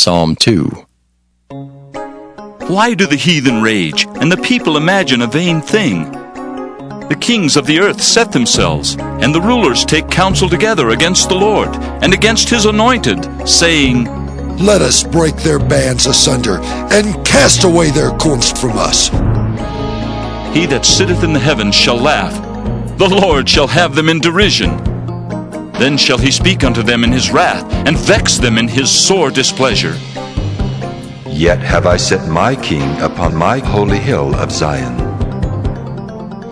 Psalm 2. Why do the heathen rage, and the people imagine a vain thing? The kings of the earth set themselves, and the rulers take counsel together against the Lord, and against his anointed, saying, Let us break their bands asunder, and cast away their cords from us. He that sitteth in the heavens shall laugh, the Lord shall have them in derision. Then shall he speak unto them in his wrath, and vex them in his sore displeasure. Yet have I set my king upon my holy hill of Zion.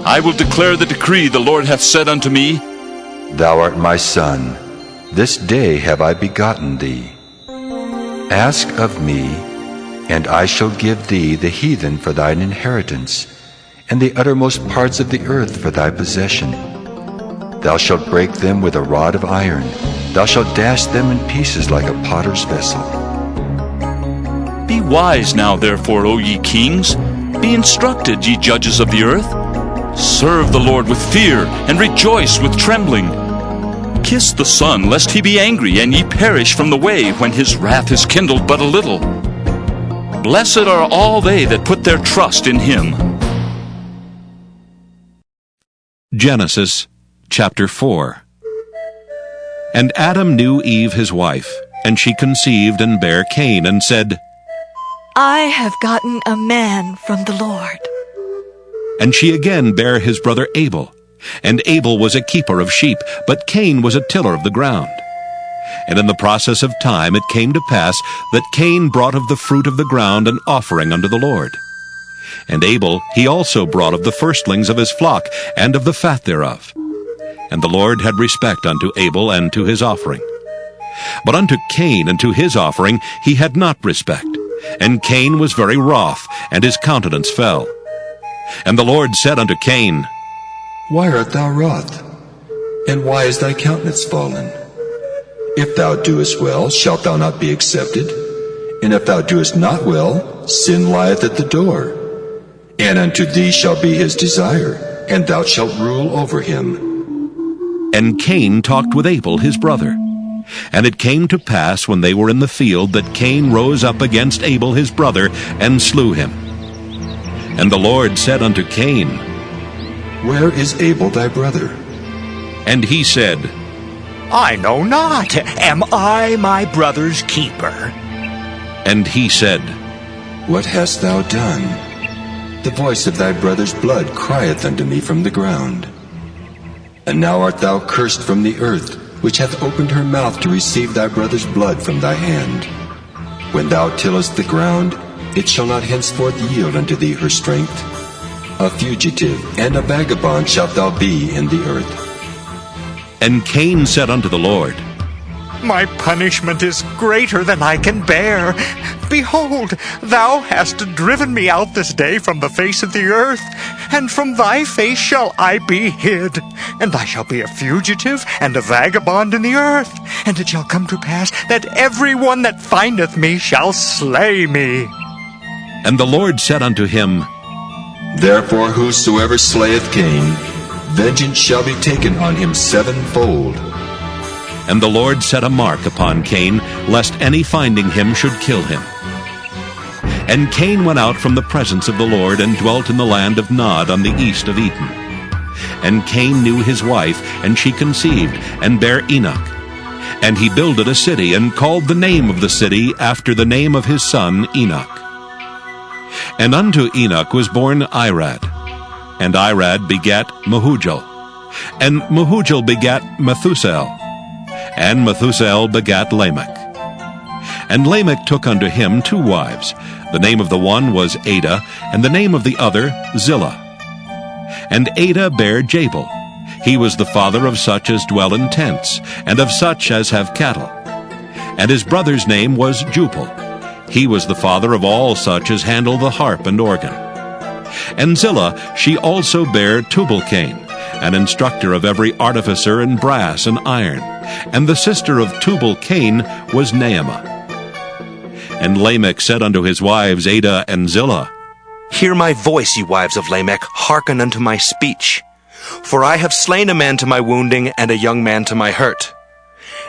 I will declare the decree the Lord hath said unto me, Thou art my son, this day have I begotten thee. Ask of me, and I shall give thee the heathen for thine inheritance, and the uttermost parts of the earth for thy possession. Thou shalt break them with a rod of iron, thou shalt dash them in pieces like a potter's vessel. Be wise now therefore, O ye kings, be instructed, ye judges of the earth. Serve the Lord with fear, and rejoice with trembling. Kiss the Son, lest he be angry, and ye perish from the way, when his wrath is kindled but a little. Blessed are all they that put their trust in him. Genesis chapter 4. And Adam knew Eve his wife, and she conceived and bare Cain, and said, I have gotten a man from the Lord. And she again bare his brother Abel. And Abel was a keeper of sheep, but Cain was a tiller of the ground. And in the process of time it came to pass that Cain brought of the fruit of the ground an offering unto the Lord. And Abel he also brought of the firstlings of his flock, and of the fat thereof. And the Lord had respect unto Abel and to his offering. But unto Cain and to his offering he had not respect. And Cain was very wroth, and his countenance fell. And the Lord said unto Cain, Why art thou wroth? And why is thy countenance fallen? If thou doest well, shalt thou not be accepted? And if thou doest not well, sin lieth at the door. And unto thee shall be his desire, and thou shalt rule over him. And Cain talked with Abel his brother. And it came to pass, when they were in the field, that Cain rose up against Abel his brother, and slew him. And the Lord said unto Cain, Where is Abel thy brother? And he said, I know not. Am I my brother's keeper? And he said, What hast thou done? The voice of thy brother's blood crieth unto me from the ground. And now art thou cursed from the earth, which hath opened her mouth to receive thy brother's blood from thy hand. When thou tillest the ground, it shall not henceforth yield unto thee her strength. A fugitive and a vagabond shalt thou be in the earth. And Cain said unto the Lord, My punishment is greater than I can bear. Behold, thou hast driven me out this day from the face of the earth, and from thy face shall I be hid. And I shall be a fugitive and a vagabond in the earth. And it shall come to pass that every one that findeth me shall slay me. And the Lord said unto him, Therefore whosoever slayeth Cain, vengeance shall be taken on him sevenfold. And the Lord set a mark upon Cain, lest any finding him should kill him. And Cain went out from the presence of the Lord, and dwelt in the land of Nod on the east of Eden. And Cain knew his wife, and she conceived, and bare Enoch. And he builded a city, and called the name of the city after the name of his son Enoch. And unto Enoch was born Irad. And Irad begat Mehujael. And Mehujael begat Methusael. And Methusael begat Lamech. And Lamech took unto him 2 wives. The name of the one was Adah, and the name of the other Zillah. And Adah bare Jabal. He was the father of such as dwell in tents, and of such as have cattle. And his brother's name was Jubal. He was the father of all such as handle the harp and organ. And Zillah, she also bare Tubal-Cain, an instructor of every artificer in brass and iron. And the sister of Tubal-Cain was Naamah. And Lamech said unto his wives Adah and Zillah, Hear my voice, ye wives of Lamech, hearken unto my speech. For I have slain a man to my wounding, and a young man to my hurt.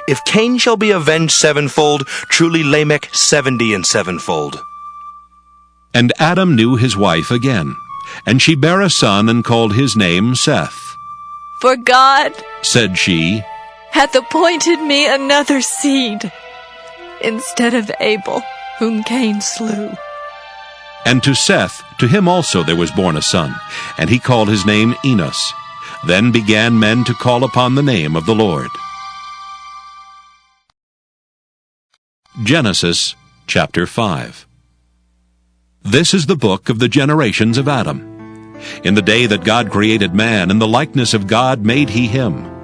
If Cain shall be avenged sevenfold, truly Lamech 70 and sevenfold. And Adam knew his wife again, and she bare a son and called his name Seth. For God Said she, hath appointed me another seed, instead of Abel, whom Cain slew. And to Seth, to him also there was born a son, and he called his name Enos. Then began men to call upon the name of the Lord. Genesis chapter 5. This is the book of the generations of Adam. In the day that God created man, in the likeness of God made he him.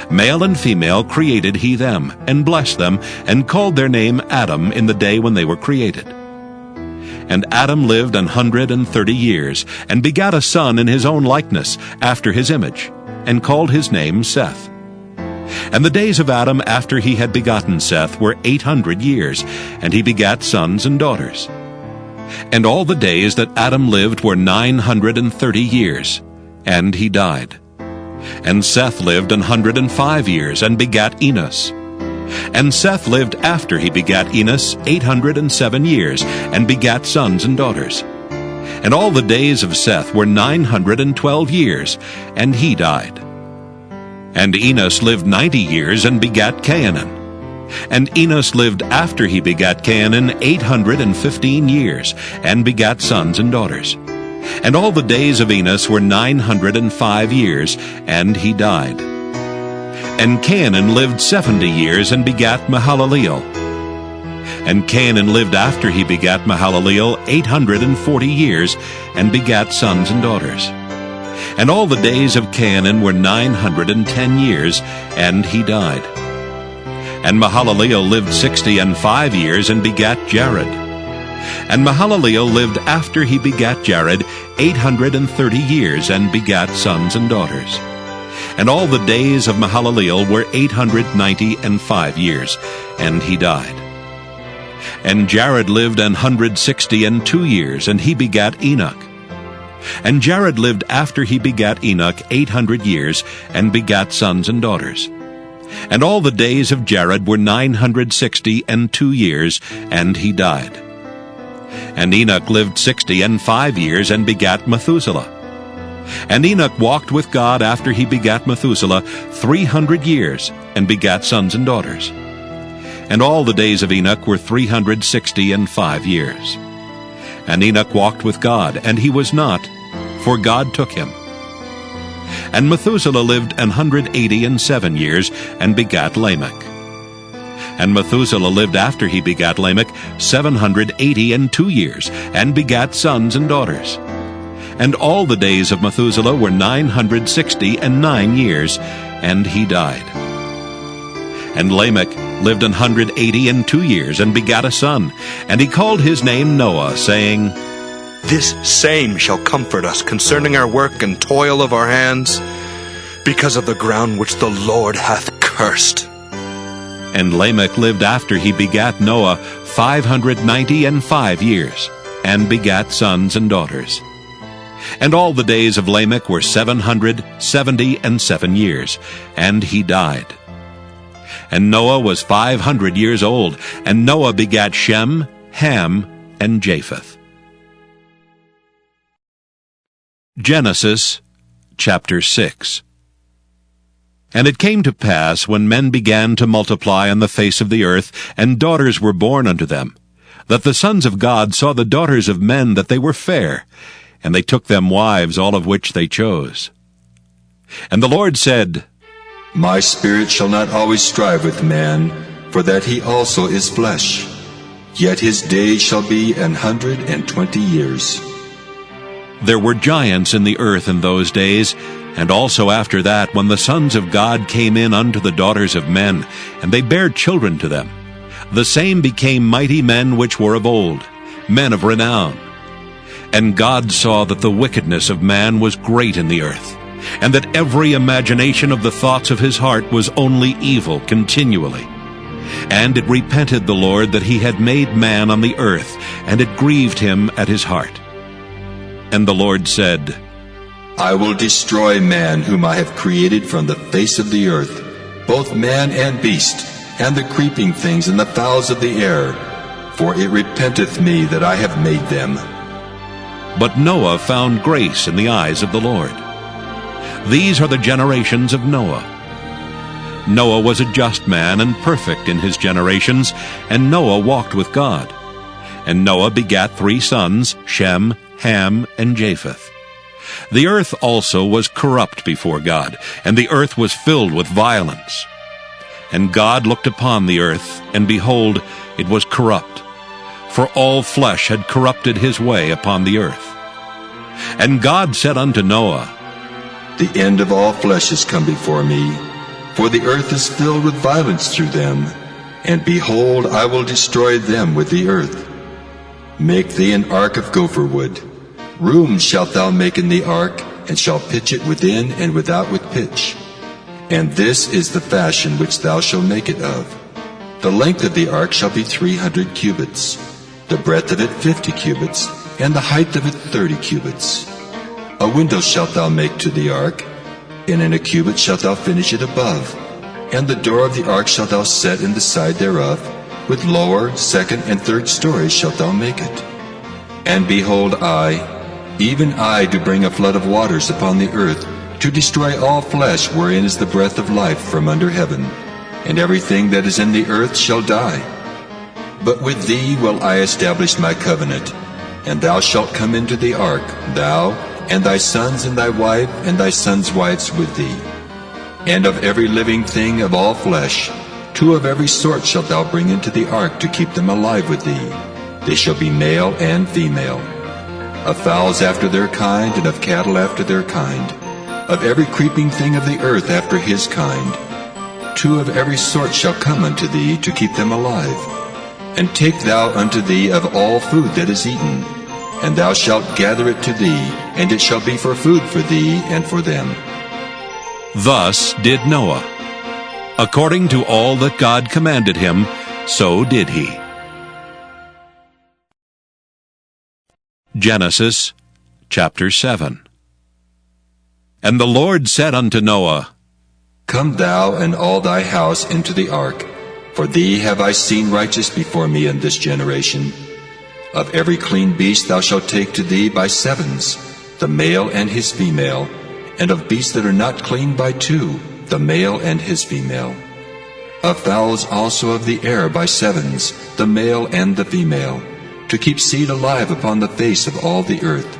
Male and female created he them, and blessed them, and called their name Adam in the day when they were created. And Adam lived 130 years, and begat a son in his own likeness, after his image, and called his name Seth. And the days of Adam after he had begotten Seth were 800 years, and he begat sons and daughters. And all the days that Adam lived were 930 years, and he died. And Seth lived 105 years, and begat Enos. And Seth lived after he begat Enos 807 years, and begat sons and daughters. And all the days of Seth were 912 years, and he died. And Enos lived 90 years, and begat Cainan. And Enos lived after he begat Cainan 815 years, and begat sons and daughters. And all the days of Enos were 905 years, and he died. And Cainan lived 70 years, and begat Mahalaleel. And Cainan lived after he begat Mahalaleel 840 years, and begat sons and daughters. And all the days of Cainan were 910 years, and he died. And Mahalaleel lived 65 years, and begat Jared. And Mahalaleel lived after he begat Jared 830 years, and begat sons and daughters. And all the days of Mahalaleel were 895 years, and he died. And Jared lived 162 years, and he begat Enoch. And Jared lived after he begat Enoch 800 years, and begat sons and daughters. And all the days of Jared were 962 years, and he died. And Enoch lived 65 years, and begat Methuselah. And Enoch walked with God after he begat Methuselah 300 years, and begat sons and daughters. And all the days of Enoch were 365 years. And Enoch walked with God, and he was not, for God took him. And Methuselah lived 187 years, and begat Lamech. And Methuselah lived after he begat Lamech 782 years, and begat sons and daughters. And all the days of Methuselah were 969 years, and he died. And Lamech lived 182 years, and begat a son, and he called his name Noah, saying, This same shall comfort us concerning our work and toil of our hands, because of the ground which the Lord hath cursed. And Lamech lived after he begat Noah 595 years, and begat sons and daughters. And all the days of Lamech were 777 years, and he died. And Noah was 500 years old, and Noah begat Shem, Ham, and Japheth. Genesis chapter 6. And it came to pass, when men began to multiply on the face of the earth, and daughters were born unto them, that the sons of God saw the daughters of men that they were fair, and they took them wives, all of which they chose. And the Lord said, My spirit shall not always strive with man, for that he also is flesh. Yet his days shall be 120 years. There were giants in the earth in those days, and also after that, when the sons of God came in unto the daughters of men, and they bare children to them. The same became mighty men which were of old, men of renown. And God saw that the wickedness of man was great in the earth, and that every imagination of the thoughts of his heart was only evil continually. And it repented the Lord that he had made man on the earth, and it grieved him at his heart. And the Lord said, I will destroy man whom I have created from the face of the earth, both man and beast, and the creeping things and the fowls of the air, for it repenteth me that I have made them. But Noah found grace in the eyes of the Lord. These are the generations of Noah. Noah was a just man and perfect in his generations, and Noah walked with God. And Noah begat 3 sons, Shem, Ham, and Japheth. The earth also was corrupt before God, and the earth was filled with violence. And God looked upon the earth, and behold, it was corrupt, for all flesh had corrupted his way upon the earth. And God said unto Noah, The end of all flesh is come before me, for the earth is filled with violence through them, and behold, I will destroy them with the earth. Make thee an ark of gopher wood. Rooms shalt thou make in the ark, and shalt pitch it within and without with pitch. And this is the fashion which thou shalt make it of. The length of the ark shall be 300 cubits, the breadth of it 50 cubits, and the height of it 30 cubits. A window shalt thou make to the ark, and in a cubit shalt thou finish it above. And the door of the ark shalt thou set in the side thereof, with lower, second, and third stories shalt thou make it. And behold, I, even I, do bring a flood of waters upon the earth, to destroy all flesh wherein is the breath of life from under heaven, and everything that is in the earth shall die. But with thee will I establish my covenant, and thou shalt come into the ark, thou, and thy sons, and thy wife, and thy sons' wives with thee. And of every living thing of all flesh, 2 of every sort shalt thou bring into the ark to keep them alive with thee. They shall be male and female. Of fowls after their kind, and of cattle after their kind, of every creeping thing of the earth after his kind. 2 of every sort shall come unto thee to keep them alive. And take thou unto thee of all food that is eaten, and thou shalt gather it to thee, and it shall be for food for thee and for them. Thus did Noah. According to all that God commanded him, so did he. Genesis chapter 7. And the Lord said unto Noah, Come thou and all thy house into the ark, for thee have I seen righteous before me in this generation. Of every clean beast thou shalt take to thee by 7s, the male and his female, and of beasts that are not clean by 2, the male and his female. Of fowls also of the air by 7s, the male and the female, to keep seed alive upon the face of all the earth.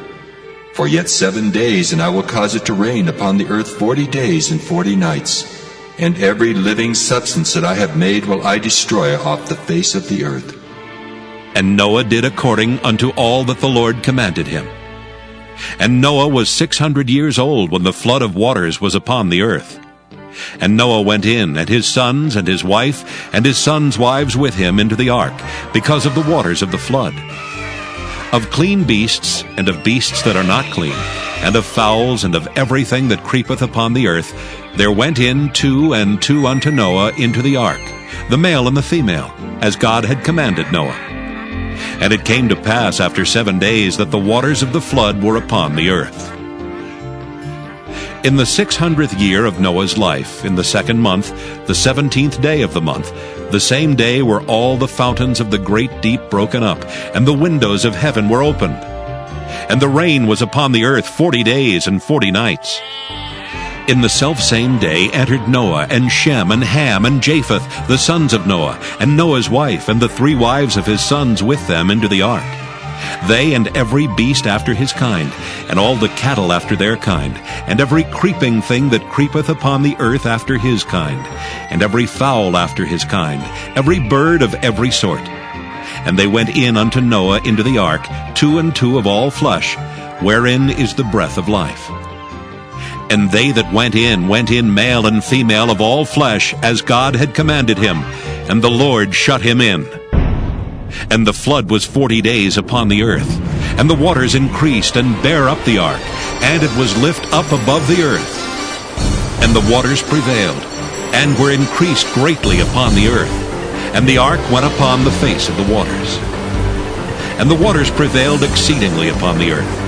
For yet 7 days, and I will cause it to rain upon the earth 40 days and 40 nights, and every living substance that I have made will I destroy off the face of the earth. And Noah did according unto all that the Lord commanded him. And Noah was 600 years old when the flood of waters was upon the earth. And Noah went in, and his sons, and his wife, and his sons' wives with him into the ark, because of the waters of the flood. Of clean beasts, and of beasts that are not clean, and of fowls, and of everything that creepeth upon the earth, there went in 2 and 2 unto Noah into the ark, the male and the female, as God had commanded Noah. And it came to pass after 7 days that the waters of the flood were upon the earth. In the 600th year of Noah's life, in the 2nd month, the 17th day of the month, the same day were all the fountains of the great deep broken up, and the windows of heaven were opened. And the rain was upon the earth 40 days and 40 nights. In the selfsame day entered Noah, and Shem, and Ham, and Japheth, the sons of Noah, and Noah's wife, and the 3 wives of his sons with them into the ark. They and every beast after his kind, and all the cattle after their kind, and every creeping thing that creepeth upon the earth after his kind, and every fowl after his kind, every bird of every sort. And they went in unto Noah into the ark, 2 and 2 of all flesh, wherein is the breath of life. And they that went in male and female of all flesh, as God had commanded him, and the Lord shut him in. And the flood was 40 days upon the earth, and the waters increased and bare up the ark, and it was lift up above the earth. And the waters prevailed, and were increased greatly upon the earth, and the ark went upon the face of the waters. And the waters prevailed exceedingly upon the earth,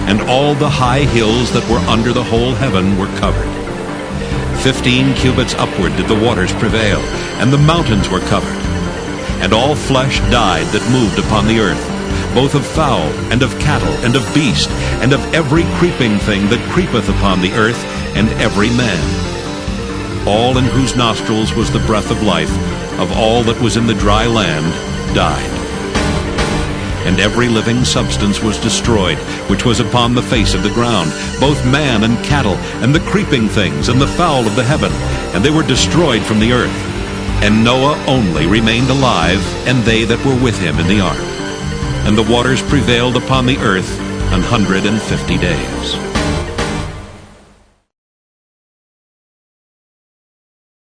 and all the high hills that were under the whole heaven were covered. 15 cubits upward did the waters prevail, and the mountains were covered. And all flesh died that moved upon the earth, both of fowl, and of cattle, and of beast, and of every creeping thing that creepeth upon the earth, and every man. All in whose nostrils was the breath of life, of all that was in the dry land, died. And every living substance was destroyed, which was upon the face of the ground, both man and cattle, and the creeping things, and the fowl of the heaven, and they were destroyed from the earth. And Noah only remained alive, and they that were with him in the ark. And the waters prevailed upon the earth 150 days.